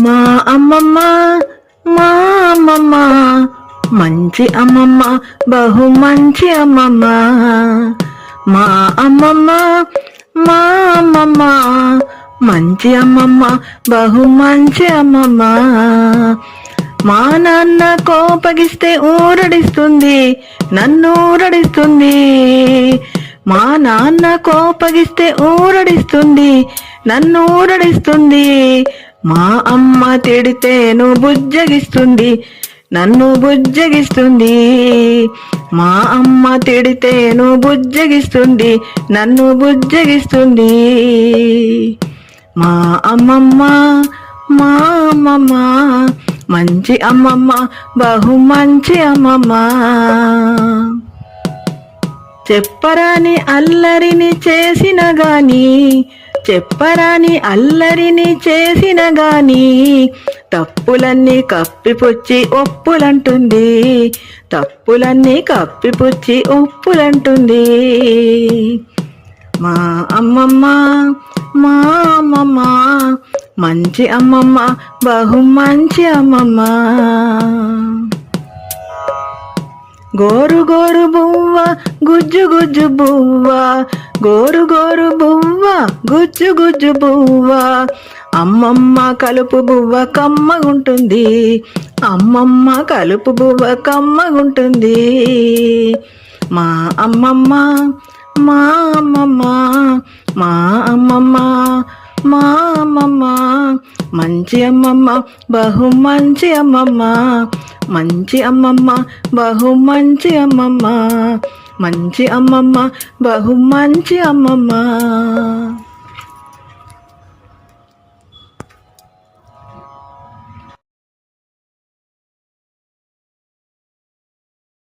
మా అమ్మమ్మ మా అమ్మమ్మ మంచి అమ్మమ్మ, బహు మంచి అమ్మమ్మ. మా అమ్మమ్మ మా అమ్మమ్మ మంచి అమ్మమ్మ, బహు మంచి అమ్మమ్మ. మా నాన్న కోపగిస్తే ఊరడిస్తుంది, నన్ను ఊరడిస్తుంది. మా నాన్న కోపగిస్తే ఊరడిస్తుంది, నన్ను ఊరడిస్తుంది. మా అమ్మ తిడితేను బుజ్జగిస్తుంది, నన్ను బుజ్జగిస్తుంది. మా అమ్మ తిడితేను బుజ్జగిస్తుంది, నన్ను బుజ్జగిస్తుంది. మా అమ్మమ్మ మా అమ్మమ్మ మంచి అమ్మమ్మ, బహు మంచి అమ్మమ్మ. చెప్పరాని అల్లరిని చేసిన గాని, చెప్పరాని అల్లరిని చేసిన గాని, తప్పులన్నీ కప్పిపుచ్చి ఒప్పులంటుంది, తప్పులన్నీ కప్పిపుచ్చి ఒప్పులంటుంది. మా అమ్మమ్మ మా అమ్మమ్మ మంచి అమ్మమ్మ, బహు మంచి అమ్మమ్మ. గోరు గోరు బువ్వ గుజ్జు గుజ్జు బువ్వ, గోరు గోరు బువ్వ గుజ్జు గుజ్జు బువ్వ. అమ్మమ్మ కలుపు బువ్వ కమ్మగుంటుంది, అమ్మమ్మ కలుపు బువ్వ కమ్మగుంటుంది. మా అమ్మమ్మ మా అమ్మమ్మ మా అమ్మమ్మ మా అమ్మమ్మ మంచి అమ్మమ్మ, బహు మంచి అమ్మమ్మ. మంచి అమ్మమ్మ, బహు మంచి అమ్మమ్మ. మంచి అమ్మమ్మ, బహు మంచి అమ్మమ్మ.